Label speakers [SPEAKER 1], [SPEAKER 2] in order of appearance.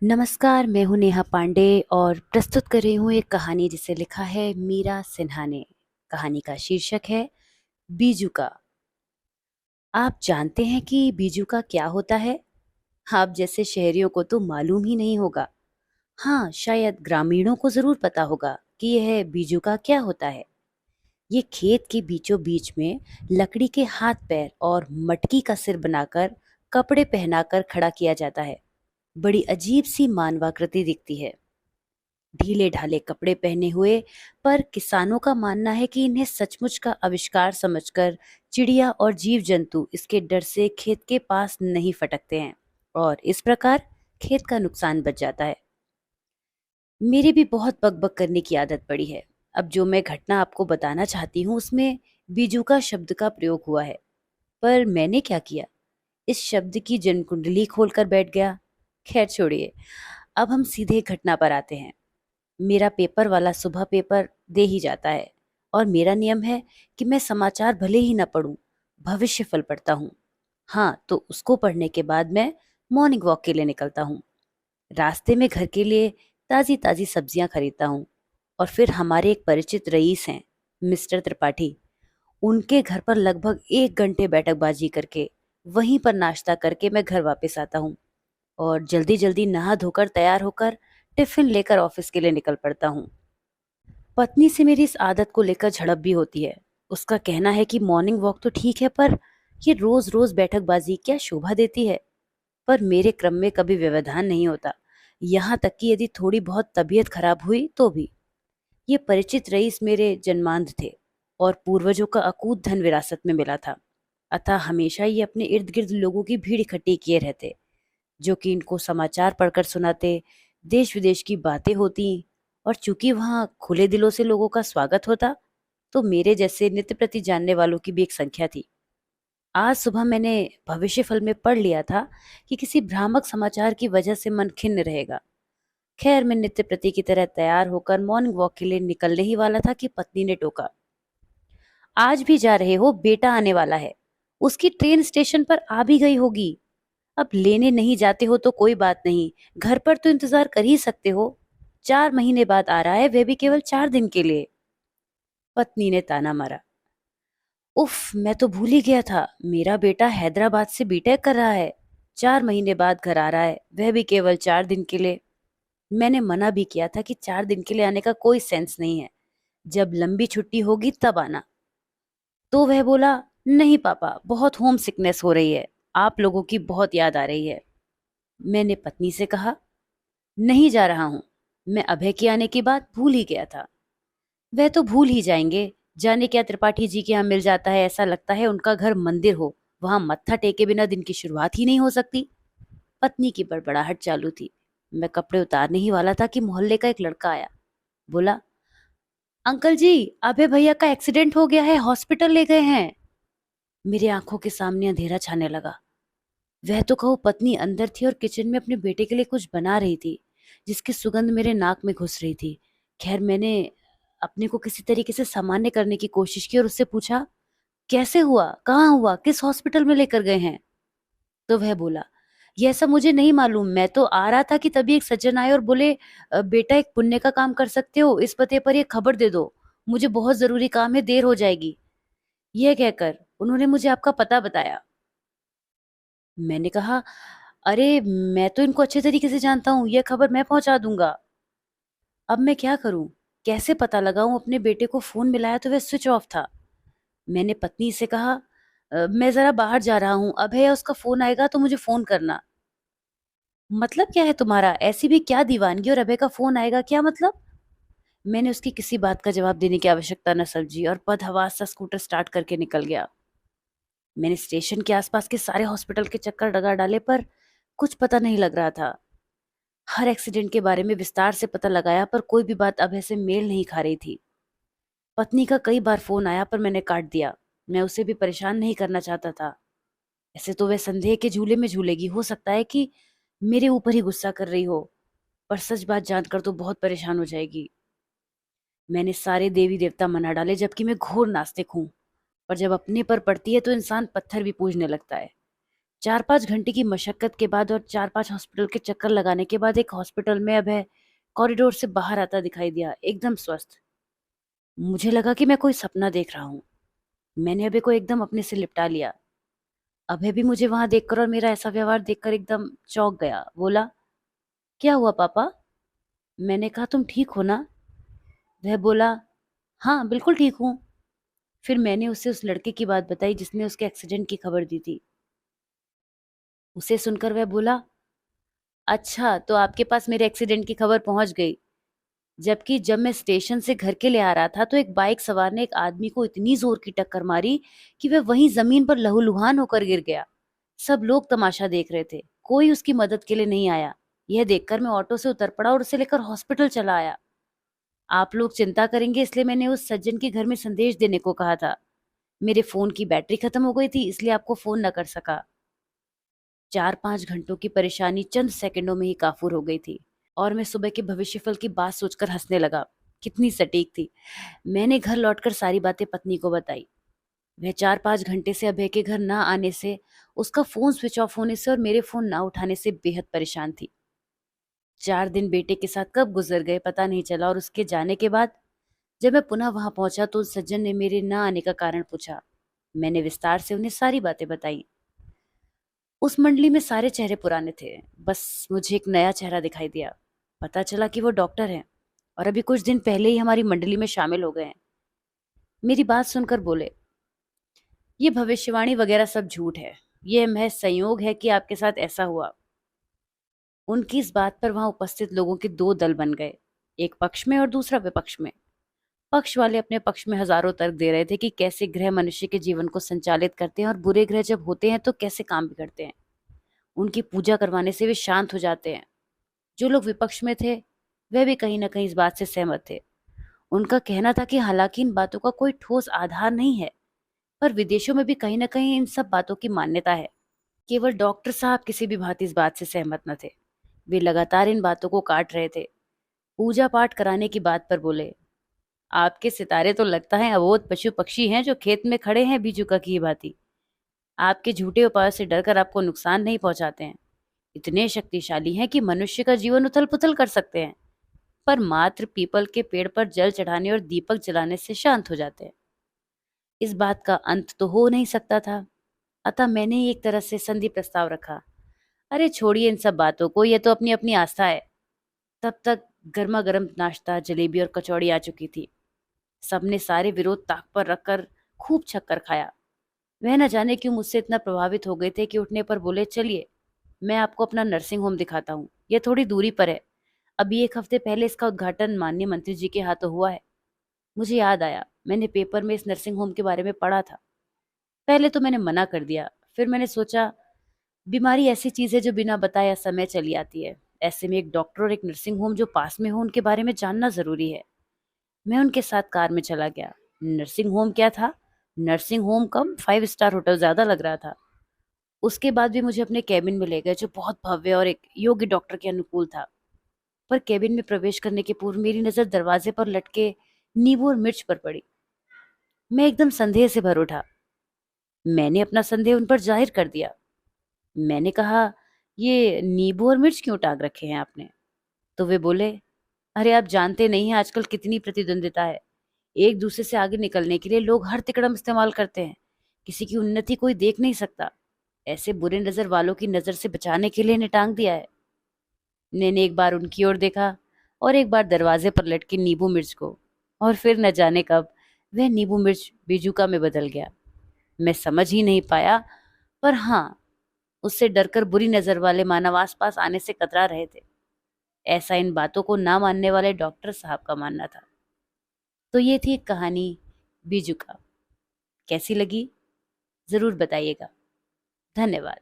[SPEAKER 1] नमस्कार, मैं हूँ नेहा पांडे और प्रस्तुत कर रही हूँ एक कहानी जिसे लिखा है मीरा सिन्हा ने। कहानी का शीर्षक है बीजू का। आप जानते हैं कि बीजू का क्या होता है? आप जैसे शहरियों को तो मालूम ही नहीं होगा। हाँ, शायद ग्रामीणों को जरूर पता होगा कि यह बीजू का क्या होता है। ये खेत के बीचों बीच में लकड़ी के हाथ पैर और मटकी का सिर बनाकर कपड़े पहनाकर खड़ा किया जाता है। बड़ी अजीब सी मानवाकृति दिखती है, ढीले ढाले कपड़े पहने हुए। पर किसानों का मानना है कि इन्हें सचमुच का आविष्कार समझकर चिड़िया और जीव जंतु इसके डर से खेत के पास नहीं फटकते हैं और इस प्रकार खेत का नुकसान बच जाता है। मेरी भी बहुत बकबक करने की आदत पड़ी है। अब जो मैं घटना आपको बताना चाहती हूँ उसमें बीजूका शब्द का प्रयोग हुआ है। पर मैंने क्या किया, इस शब्द की जन्मकुंडली खोलकर बैठ गया। खैर छोड़िए, अब हम सीधे घटना पर आते हैं। मेरा पेपर वाला सुबह पेपर दे ही जाता है और मेरा नियम है कि मैं समाचार भले ही ना पढूं, भविष्य फल पढ़ता हूँ। हाँ, तो उसको पढ़ने के बाद मैं मॉर्निंग वॉक के लिए निकलता हूँ। रास्ते में घर के लिए ताजी ताजी सब्जियां खरीदता हूँ और फिर हमारे एक परिचित रईस हैं, मिस्टर त्रिपाठी। उनके घर पर लगभग 1 घंटे बैठकबाजी करके वहीं पर नाश्ता करके मैं घर वापस आता हूँ और जल्दी जल्दी नहा धोकर तैयार होकर टिफिन लेकर ऑफिस के लिए निकल पड़ता हूँ। पत्नी से मेरी इस आदत को लेकर झड़प भी होती है। उसका कहना है कि मॉर्निंग वॉक तो ठीक है, पर ये रोज रोज बैठकबाजी क्या शोभा देती है। पर मेरे क्रम में कभी व्यवधान नहीं होता, यहाँ तक कि यदि थोड़ी बहुत तबीयत खराब हुई तो भी। ये परिचित रईस मेरे जन्मांध थे और पूर्वजों का अकूत धन विरासत में मिला था। अतः हमेशा ये अपने इर्द गिर्द लोगों की भीड़ इकट्ठी किए रहते, जो कि इनको समाचार पढ़कर सुनाते, देश विदेश की बातें होती। और चूंकि वहां खुले दिलों से लोगों का स्वागत होता, तो मेरे जैसे नित्य प्रति जानने वालों की भी एक संख्या थी। आज सुबह मैंने भविष्य फल में पढ़ लिया था कि किसी भ्रामक समाचार की वजह से मन खिन्न रहेगा। खैर, मैं नित्य प्रति की तरह तैयार होकर मॉर्निंग वॉक के लिए निकलने ही वाला था कि पत्नी ने टोका, आज भी जा रहे हो? बेटा आने वाला है, उसकी ट्रेन स्टेशन पर आ भी गई होगी। अब लेने नहीं जाते हो तो कोई बात नहीं, घर पर तो इंतजार कर ही सकते हो। 4 महीने बाद आ रहा है, वह भी केवल 4 दिन के लिए। पत्नी ने ताना मारा। उफ, मैं तो भूल ही गया था, मेरा बेटा हैदराबाद से बीटेक कर रहा है। 4 महीने बाद घर आ रहा है, वह भी केवल 4 दिन के लिए। मैंने मना भी किया था कि 4 दिन के लिए आने का कोई सेंस नहीं है, जब लंबी छुट्टी होगी तब आना। तो वह बोला, नहीं पापा, बहुत होम सिकनेस हो रही है, आप लोगों की बहुत याद आ रही है। मैंने पत्नी से कहा, नहीं जा रहा हूं, मैं अभय के आने की बात भूल ही गया था। वह तो भूल ही जाएंगे, जाने क्या त्रिपाठी जी के यहाँ मिल जाता है, ऐसा लगता है उनका घर मंदिर हो, वहां मत्था टेके बिना दिन की शुरुआत ही नहीं हो सकती। पत्नी की बड़बड़ाहट चालू थी। मैं कपड़े उतारने ही वाला था कि मोहल्ले का एक लड़का आया। बोला, अंकल जी, अभय भैया का एक्सीडेंट हो गया है, हॉस्पिटल ले गए हैं। मेरी आंखों के सामने अंधेरा छाने लगा। वह तो कहो पत्नी अंदर थी और किचन में अपने बेटे के लिए कुछ बना रही थी, जिसकी सुगंध मेरे नाक में घुस रही थी। खैर, मैंने अपने को किसी तरीके से सामान्य करने की कोशिश की और उससे पूछा, कैसे हुआ, कहाँ हुआ, किस हॉस्पिटल में लेकर गए हैं? तो वह बोला, यह सब मुझे नहीं मालूम, मैं तो आ रहा था कि तभी एक सज्जन आए और बोले, बेटा एक पुण्य का काम कर सकते हो, इस पते पर ये खबर दे दो, मुझे बहुत जरूरी काम है, देर हो जाएगी। यह कहकर उन्होंने मुझे आपका पता बताया। मैंने कहा, अरे मैं तो इनको अच्छे तरीके से जानता हूँ, यह खबर मैं पहुंचा दूंगा। अब मैं क्या करूं, कैसे पता लगाऊं? अपने बेटे को फोन मिलाया तो वह स्विच ऑफ था। मैंने पत्नी से कहा, मैं जरा बाहर जा रहा हूँ, अब है उसका फोन आएगा तो मुझे फोन करना। मतलब क्या है तुम्हारा? ऐसी भी क्या दीवानगी, और अभय का फोन आएगा क्या मतलब? मैंने उसकी किसी बात का जवाब देने की आवश्यकता न समझी और बदहवास सा स्कूटर स्टार्ट करके निकल गया। मैंने स्टेशन के आसपास के सारे हॉस्पिटल के चक्कर लगा डाले, पर कुछ पता नहीं लग रहा था। हर एक्सीडेंट के बारे में विस्तार से पता लगाया, पर कोई भी बात अभय से मेल नहीं खा रही थी। पत्नी का कई बार फोन आया पर मैंने काट दिया। मैं उसे भी परेशान नहीं करना चाहता था। ऐसे तो वह संदेह के झूले में झूलेगी, हो सकता है कि मेरे ऊपर ही गुस्सा कर रही हो, पर सच बात जानकर तो बहुत परेशान हो जाएगी। मैंने सारे देवी देवता मना डाले, जबकि मैं घोर नास्तिक हूँ, पर जब अपने पर पड़ती है तो इंसान पत्थर भी पूजने लगता है। 4-5 घंटे की मशक्कत के बाद और 4-5 हॉस्पिटल के चक्कर लगाने के बाद एक हॉस्पिटल में अभय कॉरिडोर से बाहर आता दिखाई दिया, एकदम स्वस्थ। मुझे लगा कि मैं कोई सपना देख रहा हूँ। मैंने अभय को एकदम अपने से लिपटा लिया। अभय भी मुझे वहां देखकर और मेरा ऐसा व्यवहार देखकर एकदम चौंक गया। बोला, क्या हुआ पापा? मैंने कहा, तुम ठीक हो ना? वह बोला, हाँ बिल्कुल ठीक हूँ। फिर मैंने उसे उस लड़के की बात बताई जिसने उसके एक्सीडेंट की खबर दी थी। उसे सुनकर वह बोला, अच्छा तो आपके पास मेरे एक्सीडेंट की खबर पहुंच गई। जबकि जब मैं स्टेशन से घर के लिए आ रहा था तो एक बाइक सवार ने एक आदमी को इतनी जोर की टक्कर मारी कि वह वहीं जमीन पर लहूलुहान होकर गिर गया। सब लोग तमाशा देख रहे थे, कोई उसकी मदद के लिए नहीं आया। यह देखकर मैं ऑटो से उतर पड़ा और उसे लेकर हॉस्पिटल चला आया। आप लोग चिंता करेंगे इसलिए मैंने उस सज्जन के घर में संदेश देने को कहा था। मेरे फोन की बैटरी खत्म हो गई थी इसलिए आपको फोन न कर सका। 4-5 घंटों की परेशानी चंद सेकंडों में ही काफूर हो गई थी और मैं सुबह के भविष्यफल की बात सोचकर हंसने लगा। कितनी सटीक थी। मैंने घर लौटकर सारी बातें पत्नी को बताई। वह 4-5 घंटे से अभय के घर ना आने से, उसका फोन स्विच ऑफ होने से और मेरे फोन ना उठाने से बेहद परेशान थी। 4 दिन बेटे के साथ कब गुजर गए पता नहीं चला और उसके जाने के बाद जब मैं पुनः वहां पहुंचा तो उस सज्जन ने मेरे ना आने का कारण पूछा। मैंने विस्तार से उन्हें सारी बातें बताई। उस मंडली में सारे चेहरे पुराने थे, बस मुझे एक नया चेहरा दिखाई दिया। पता चला कि वो डॉक्टर हैं और अभी कुछ दिन पहले ही हमारी मंडली में शामिल हो गए हैं। मेरी बात सुनकर बोले, ये भविष्यवाणी वगैरह सब झूठ है। ये महज संयोग है कि आपके साथ ऐसा हुआ। उनकी इस बात पर वहां उपस्थित लोगों के दो दल बन गए, एक पक्ष में और दूसरा विपक्ष में। पक्ष वाले अपने पक्ष में हजारों तर्क दे रहे थे कि कैसे ग्रह मनुष्य के जीवन को संचालित करते हैं और बुरे ग्रह जब होते हैं तो कैसे काम बिगड़ते हैं। उनकी पूजा करवाने से वे शांत हो जाते हैं। जो लोग विपक्ष में थे वे भी कहीं ना कहीं इस बात से सहमत थे। उनका कहना था कि हालांकि इन बातों का कोई ठोस आधार नहीं है, पर विदेशों में भी कहीं ना कहीं इन सब बातों की मान्यता है। केवल डॉक्टर साहब किसी भी भांति इस बात से सहमत न थे। वे लगातार इन बातों को काट रहे थे। पूजा पाठ कराने की बात पर बोले, आपके सितारे तो लगता है अबोध पशु पक्षी हैं जो खेत में खड़े हैं बीजुका की भांति। आपके झूठे उपायों से डरकर आपको नुकसान नहीं पहुंचाते हैं। इतने शक्तिशाली हैं कि मनुष्य का जीवन उथल पुथल कर सकते हैं, पर मात्र पीपल के पेड़ पर जल चढ़ाने और दीपक जलाने से शांत हो जाते हैं। इस बात का अंत तो हो नहीं सकता था, अतः मैंने ही एक तरह से संधि प्रस्ताव रखा। अरे छोड़िए इन सब बातों को, यह तो अपनी अपनी आस्था है। तब तक गर्मा गर्म नाश्ता, जलेबी और कचौड़ी आ चुकी थी। सबने सारे विरोध ताक पर रखकर खूब छक्कर खाया। वह न जाने क्यों मुझसे इतना प्रभावित हो गए थे कि उठने पर बोले, चलिए मैं आपको अपना नर्सिंग होम दिखाता हूँ, यह थोड़ी दूरी पर है। अभी 1 हफ्ते पहले इसका उद्घाटन माननीय मंत्री जी के हाथों हुआ है। मुझे याद आया, मैंने पेपर में इस नर्सिंग होम के बारे में पढ़ा था। पहले तो मैंने मना कर दिया, फिर मैंने सोचा बीमारी ऐसी चीज है जो बिना बताए समय चली आती है। ऐसे में एक डॉक्टर और एक नर्सिंग होम जो पास में हो उनके बारे में जानना जरूरी है। मैं उनके साथ कार में चला गया। नर्सिंग होम क्या था, नर्सिंग होम कम 5 स्टार होटल ज्यादा लग रहा था। उसके बाद भी मुझे अपने कैबिन में ले गए जो बहुत भव्य और एक योग्य डॉक्टर के अनुकूल था। पर कैबिन में प्रवेश करने के पूर्व मेरी नजर दरवाजे पर लटके नींबू और मिर्च पर पड़ी। मैं एकदम संदेह से भर उठा। मैंने अपना संदेह उन पर जाहिर कर दिया। मैंने कहा, ये नींबू और मिर्च क्यों टांग रखे हैं आपने? तो वे बोले, अरे आप जानते नहीं हैं आजकल कितनी प्रतिद्वंदिता है। एक दूसरे से आगे निकलने के लिए लोग हर तिकड़म इस्तेमाल करते हैं। किसी की उन्नति कोई देख नहीं सकता। ऐसे बुरे नजर वालों की नजर से बचाने के लिए इन्हें टांग दिया है। मैंने एक बार उनकी ओर देखा और एक बार दरवाजे पर लटकी नींबू मिर्च को, और फिर न जाने कब वह नींबू मिर्च बीजुका में बदल गया। मैं समझ ही नहीं पाया, पर हाँ, उससे डरकर बुरी नजर वाले मानव आस पास आने से कतरा रहे थे। ऐसा इन बातों को ना मानने वाले डॉक्टर साहब का मानना था। तो ये थी एक कहानी बीजुका। कैसी लगी जरूर बताइएगा। धन्यवाद।